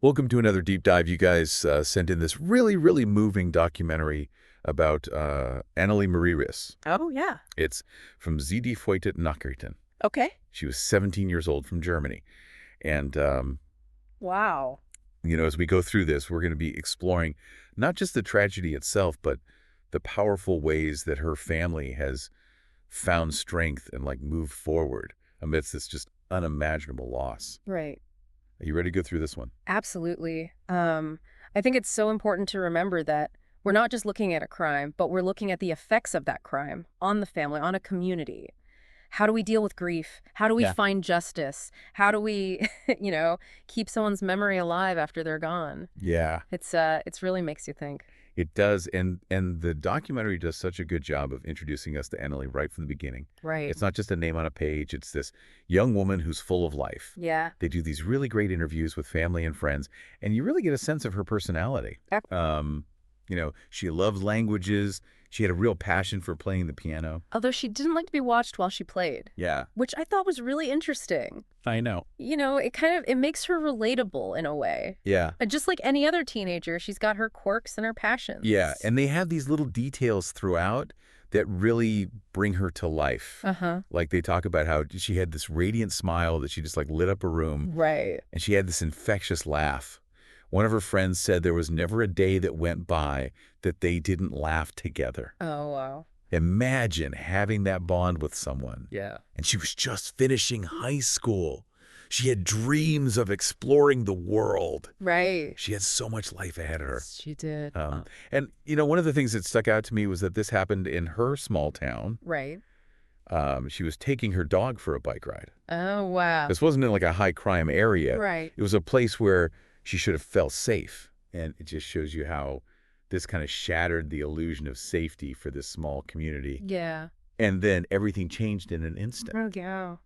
Welcome to another deep dive. You guys sent in this really, really moving documentary about Annelie Riss. Oh, yeah. It's from ZD Feuchtet Nachrichten. Okay. She was 17 years old from Germany. And, Wow. as we go through this, we're going to be exploring not just the tragedy itself, but the powerful ways that her family has found strength and, moved forward amidst this just unimaginable loss. Right. Are you ready to go through this one? Absolutely. I think it's so important to remember that we're not just looking at a crime, but we're looking at the effects of that crime on the family, on a community. How do we deal with grief? How do we Yeah. find justice? How do we, keep someone's memory alive after they're gone? Yeah. It's really makes you think. It does, and the documentary does such a good job of introducing us to Annelie right from the beginning. Right. It's not just a name on a page, it's this young woman who's full of life. Yeah. They do these really great interviews with family and friends, and you really get a sense of her personality. Ec- She loved languages. She had a real passion for playing the piano. Although she didn't like to be watched while she played, Yeah, which I thought was really interesting. I know. It makes her relatable in a way. Yeah. Just like any other teenager, she's got her quirks and her passions. Yeah, and they have these little details throughout that really bring her to life. Uh-huh. Like they talk about how she had this radiant smile that she just lit up a room. Right. And she had this infectious laugh. One of her friends said there was never a day that went by that they didn't laugh together. Oh, wow. Imagine having that bond with someone. Yeah. And she was just finishing high school. She had dreams of exploring the world. Right. She had so much life ahead of her. She did. One of the things that stuck out to me was that this happened in her small town. Right. She was taking her dog for a bike ride. Oh, wow. This wasn't in a high crime area. Right. It was a place where she should have felt safe. And it just shows you how this kind of shattered the illusion of safety for this small community. Yeah. And then everything changed in an instant. Oh, yeah.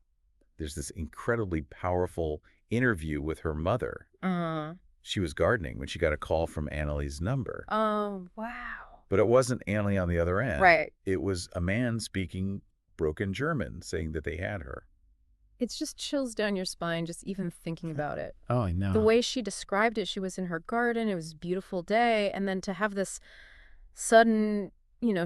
There's this incredibly powerful interview with her mother. Uh-huh. She was gardening when she got a call from Annelie's number. Oh, wow. But it wasn't Annelie on the other end. Right. It was a man speaking broken German saying that they had her. It's just chills down your spine just even thinking about it. Oh, I know. The way she described it, she was in her garden, it was a beautiful day, and then to have this sudden,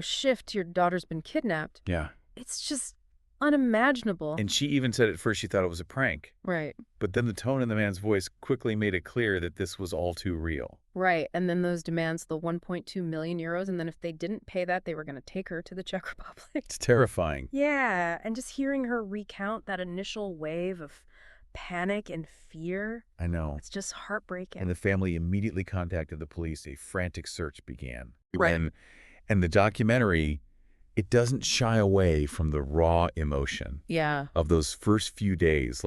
shift, your daughter's been kidnapped. Yeah. It's just unimaginable. And she even said at first she thought it was a prank. Right. But then the tone in the man's voice quickly made it clear that this was all too real. Right. And then those demands, the 1.2 million euros. And then if they didn't pay that, they were going to take her to the Czech Republic. It's terrifying. Yeah. And just hearing her recount that initial wave of panic and fear. I know. It's just heartbreaking. And the family immediately contacted the police. A frantic search began. Right. And the documentary, it doesn't shy away from the raw emotion Yeah. of those first few days.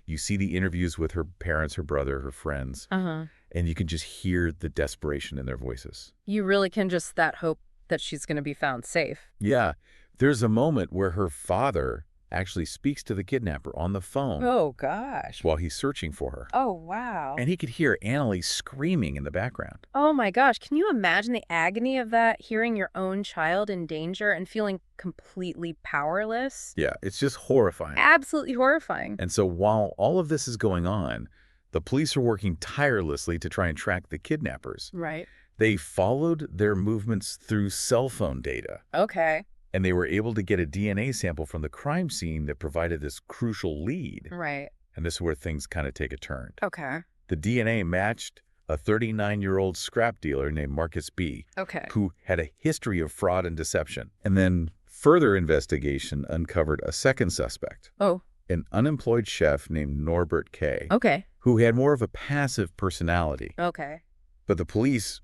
You see the interviews with her parents, her brother, her friends, Uh-huh. and you can just hear the desperation in their voices. You really can just that hope that she's going to be found safe. Yeah. There's a moment where her father actually speaks to the kidnapper on the phone Oh, gosh. while he's searching for her. Oh, wow. And he could hear Annelie screaming in the background. Oh my gosh, can you imagine the agony of that, hearing your own child in danger and feeling completely powerless? Yeah, it's just horrifying. Absolutely horrifying. And so while all of this is going on, the police are working tirelessly to try and track the kidnappers. Right. They followed their movements through cell phone data, Okay. and they were able to get a DNA sample from the crime scene that provided this crucial lead. Right. And this is where things kind of take a turn. Okay. The DNA matched a 39-year-old scrap dealer named Marcus B., Okay. who had a history of fraud and deception. And then further investigation uncovered a second suspect, Oh, an unemployed chef named Norbert K., okay. who had more of a passive personality. Okay. But the police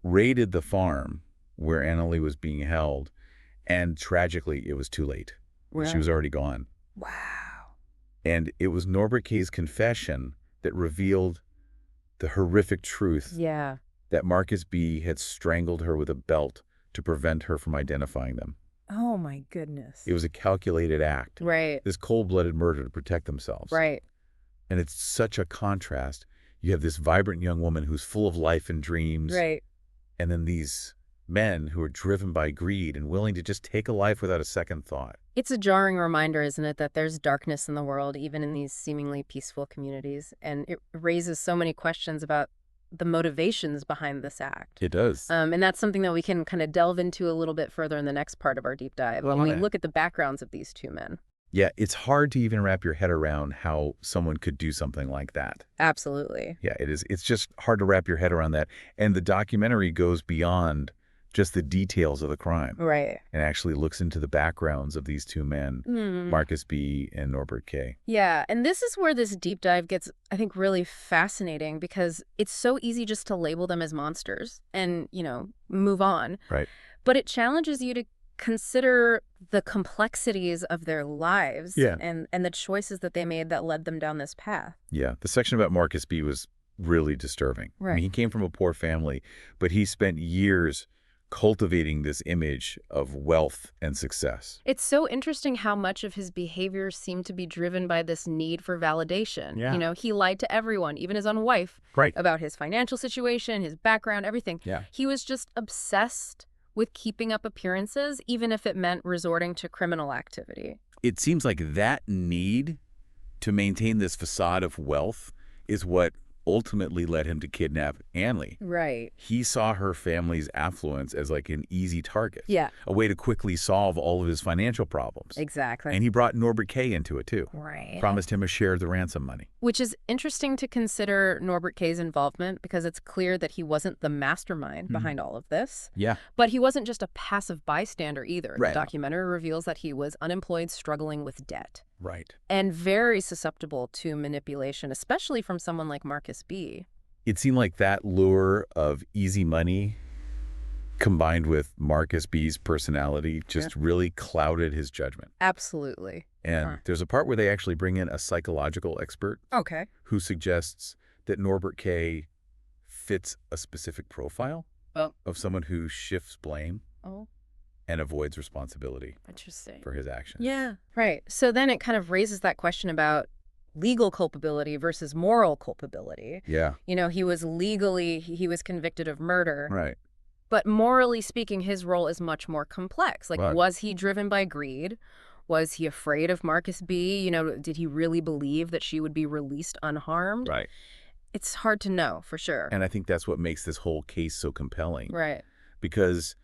raided the farm where Annelie was being held, and tragically, it was too late. She was already gone. Wow. And it was Norbert K.'s confession that revealed the horrific truth Yeah. that Marcus B. had strangled her with a belt to prevent her from identifying them. Oh my goodness. It was a calculated act, Right. this cold-blooded murder to protect themselves. Right. And it's such a contrast. You have this vibrant young woman who's full of life and dreams, Right. and then these Men who are driven by greed and willing to just take a life without a second thought. It's a jarring reminder, isn't it, that there's darkness in the world, even in these seemingly peaceful communities. And it raises so many questions about the motivations behind this act. It does. And that's something that we can kind of delve into a little bit further in the next part of our deep dive when we look at the backgrounds of these two men. Yeah, it's hard to even wrap your head around how someone could do something like that. Absolutely. Yeah, it is. It's just hard to wrap your head around that. And the documentary goes beyond just the details of the crime. Right. And actually looks into the backgrounds of these two men, Marcus B. and Norbert K. Yeah, and this is where this deep dive gets, I think, really fascinating because it's so easy just to label them as monsters and, move on. Right. But it challenges you to consider the complexities of their lives and the choices that they made that led them down this path. Yeah, the section about Marcus B. was really disturbing. Right. I mean, he came from a poor family, but he spent years cultivating this image of wealth and success. It's so interesting how much of his behavior seemed to be driven by this need for validation. Yeah. He lied to everyone, even his own wife, Right. about his financial situation, his background, everything. Yeah. He was just obsessed with keeping up appearances, even if it meant resorting to criminal activity. It seems like that need to maintain this facade of wealth is what ultimately led him to kidnap Annelie. Right. He saw her family's affluence as like an easy target. Yeah. A way to quickly solve all of his financial problems. Exactly. And he brought Norbert K. into it too. Right. Promised him a share of the ransom money. Which is interesting to consider Norbert K.'s involvement because it's clear that he wasn't the mastermind behind all of this. Yeah. But he wasn't just a passive bystander either. Right. The documentary reveals that he was unemployed, struggling with debt. Right. And very susceptible to manipulation, especially from someone like Marcus B. It seemed like that lure of easy money combined with Marcus B.'s personality just really clouded his judgment. Absolutely. And there's a part where they actually bring in a psychological expert Okay. who suggests that Norbert K. fits a specific profile of someone who shifts blame and avoids responsibility Interesting. for his actions. Yeah. Right. So then it kind of raises that question about legal culpability versus moral culpability. Yeah. He was convicted of murder. Right. But morally speaking, his role is much more complex. Like, Right. Was he driven by greed? Was he afraid of Marcus B? Did he really believe that she would be released unharmed? Right. It's hard to know for sure. And I think that's what makes this whole case so compelling. Right. Because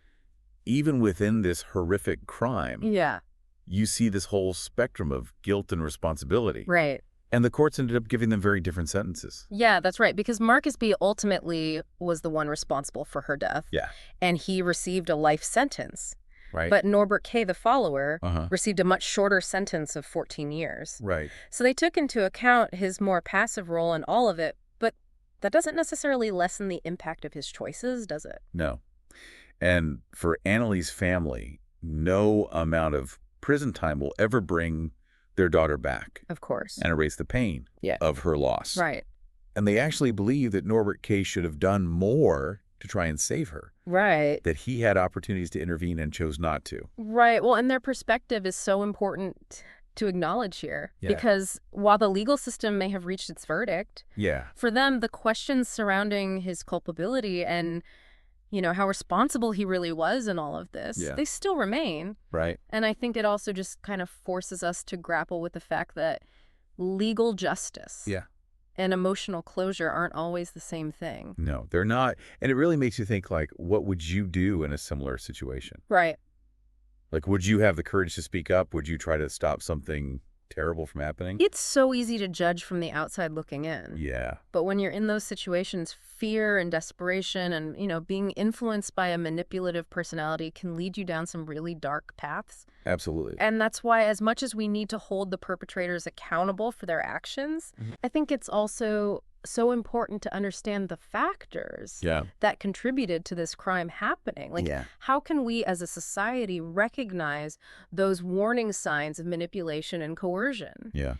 even within this horrific crime, Yeah. you see this whole spectrum of guilt and responsibility. Right. And the courts ended up giving them very different sentences. Yeah, that's right. Because Marcus B ultimately was the one responsible for her death. Yeah. And he received a life sentence. Right. But Norbert K., the follower, Uh-huh. received a much shorter sentence of 14 years. Right. So they took into account his more passive role in all of it, but that doesn't necessarily lessen the impact of his choices, does it? No. And for Annelie's family, no amount of prison time will ever bring their daughter back Of course. and erase the pain of her loss. Right. And they actually believe that Norbert K. should have done more to try and save her, Right. that he had opportunities to intervene and chose not to. Right. Well, and their perspective is so important to acknowledge here. Yeah. Because while the legal system may have reached its verdict, Yeah. for them, the questions surrounding his culpability and, how responsible he really was in all of this, they still remain. Right. And I think it also just kind of forces us to grapple with the fact that legal justice and emotional closure aren't always the same thing. No, they're not. And it really makes you think, like, what would you do in a similar situation? Right. Like, would you have the courage to speak up? Would you try to stop something terrible from happening? It's so easy to judge from the outside looking in. Yeah. But when you're in those situations, fear and desperation and, being influenced by a manipulative personality can lead you down some really dark paths. Absolutely. And that's why, as much as we need to hold the perpetrators accountable for their actions, I think it's also so important to understand the factors that contributed to this crime happening. Like, how can we as a society recognize those warning signs of manipulation and coercion? Yeah.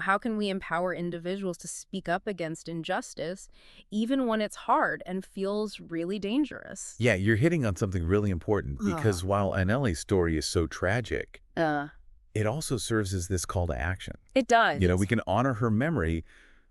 How can we empower individuals to speak up against injustice, even when it's hard and feels really dangerous? Yeah, you're hitting on something really important because while Annelie's story is so tragic, it also serves as this call to action. It does. We can honor her memory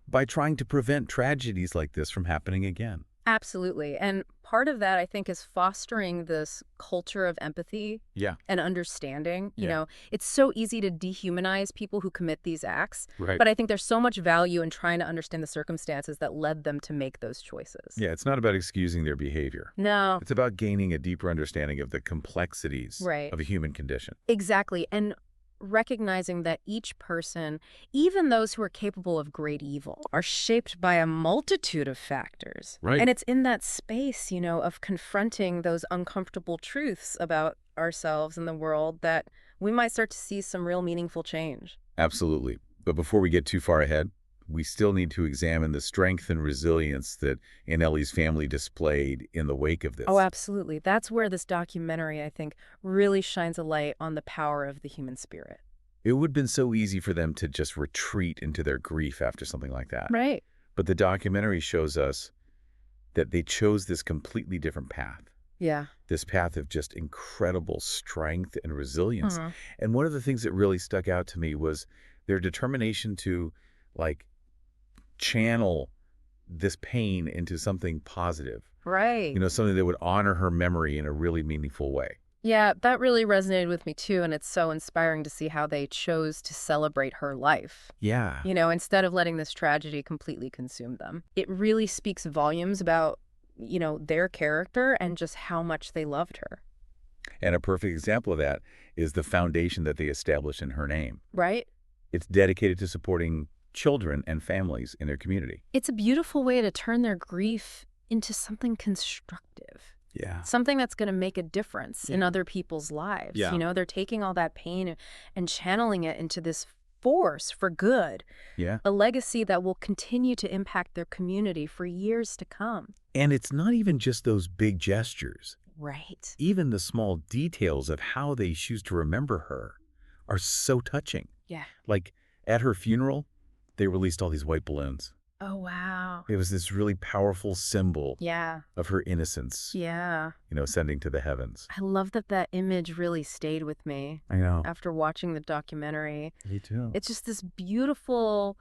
by trying to prevent tragedies like this from happening again. Absolutely. And part of that, I think, is fostering this culture of empathy Yeah. and understanding. You Yeah. know, it's so easy to dehumanize people who commit these acts, Right. but I think there's so much value in trying to understand the circumstances that led them to make those choices. Yeah, it's not about excusing their behavior. No. It's about gaining a deeper understanding of the complexities Right. of a human condition. Exactly. And recognizing that each person, even those who are capable of great evil, are shaped by a multitude of factors. Right. And it's in that space, you know, of confronting those uncomfortable truths about ourselves and the world that we might start to see some real meaningful change. Absolutely. But before we get too far ahead, we still need to examine the strength and resilience that Annelie's family displayed in the wake of this. Oh, absolutely. That's where this documentary, I think, really shines a light on the power of the human spirit. It would have been so easy for them to just retreat into their grief after something like that. Right. But the documentary shows us that they chose this completely different path. Yeah. This path of just incredible strength and resilience. Uh-huh. And one of the things that really stuck out to me was their determination to, like, channel this pain into something positive. Right. You know, something that would honor her memory in a really meaningful way. Yeah, that really resonated with me too, and it's so inspiring to see how they chose to celebrate her life. Yeah. You know, instead of letting this tragedy completely consume them. It really speaks volumes about, you know, their character and just how much they loved her. And a perfect example of that is the foundation that they established in her name. Right? It's dedicated to supporting children and families in their community. It's a beautiful way to turn their grief into something constructive. Yeah. Something that's going to make a difference in other people's lives. Yeah. You know, they're taking all that pain and channeling it into this force for good. Yeah. A legacy that will continue to impact their community for years to come. And it's not even just those big gestures. Right. Even the small details of how they choose to remember her are so touching. Yeah. Like at her funeral, they released all these white balloons. Oh, wow. It was this really powerful symbol Yeah. of her innocence, Yeah. you know, ascending to the heavens. I love that that image really stayed with me I know. after watching the documentary. Me too. It's just this beautiful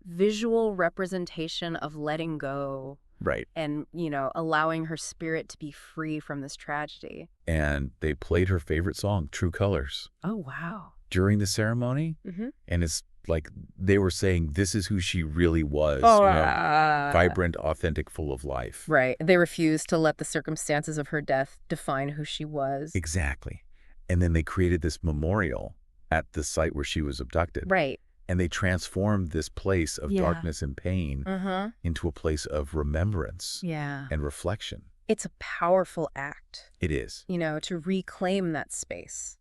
visual representation of letting go Right. and, you know, allowing her spirit to be free from this tragedy. And they played her favorite song, True Colors, Oh, wow. during the ceremony. Mm-hmm. And it's like they were saying this is who she really was. Oh, you know, vibrant, authentic, full of life. Right. They refused to let the circumstances of her death define who she was. Exactly. And then they created this memorial at the site where she was abducted. Right. And they transformed this place of Yeah. darkness and pain Uh-huh. into a place of remembrance Yeah. and reflection. It's a powerful act, It is. you know, to reclaim that space.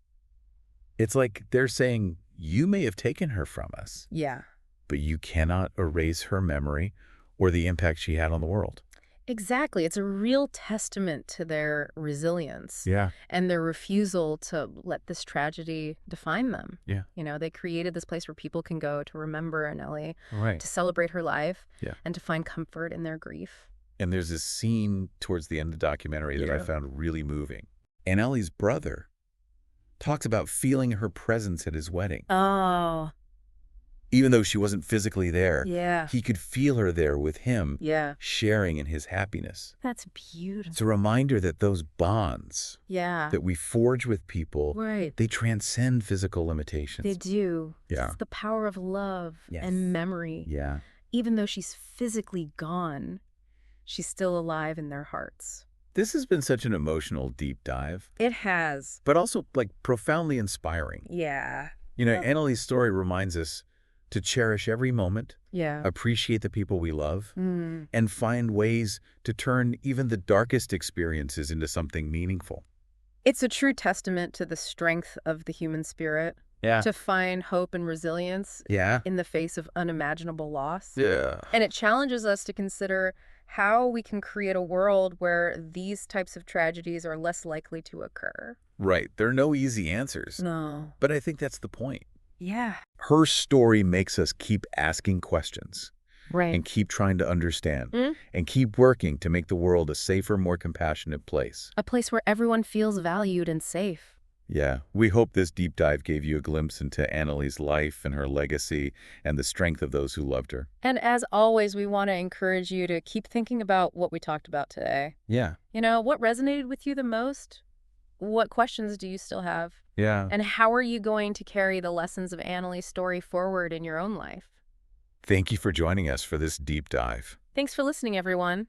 It's like they're saying, you may have taken her from us, Yeah. but you cannot erase her memory or the impact she had on the world. Exactly. It's a real testament to their resilience Yeah. and their refusal to let this tragedy define them. Yeah. You know, they created this place where people can go to remember Annelie, Right. to celebrate her life, Yeah. and to find comfort in their grief. And there's this scene towards the end of the documentary that I Yeah. found really moving. Annelie's brother talks about feeling her presence at his wedding. Oh, Even though she wasn't physically there, yeah. he could feel her there with him, Yeah. sharing in his happiness. That's beautiful. It's a reminder that those bonds Yeah. that we forge with people, Right. they transcend physical limitations. They do. Yeah. It's the power of love Yes. and memory. Yeah. Even though she's physically gone, she's still alive in their hearts. This has been such an emotional deep dive, It has. but also like profoundly inspiring. Yeah. You know, Annelie's story reminds us to cherish every moment, Yeah. appreciate the people we love, Mm. and find ways to turn even the darkest experiences into something meaningful. It's a true testament to the strength of the human spirit Yeah. to find hope and resilience Yeah. in the face of unimaginable loss. Yeah. And it challenges us to consider how we can create a world where these types of tragedies are less likely to occur. Right. There are no easy answers. No. But I think that's the point. Yeah. Her story makes us keep asking questions Right. and keep trying to understand Mm. and keep working to make the world a safer, more compassionate place. A place where everyone feels valued and safe. Yeah, we hope this deep dive gave you a glimpse into Annelie's life and her legacy and the strength of those who loved her. And as always, we want to encourage you to keep thinking about what we talked about today. Yeah. What resonated with you the most? What questions do you still have? Yeah. And how are you going to carry the lessons of Annelie's story forward in your own life? Thank you for joining us for this deep dive. Thanks for listening, everyone.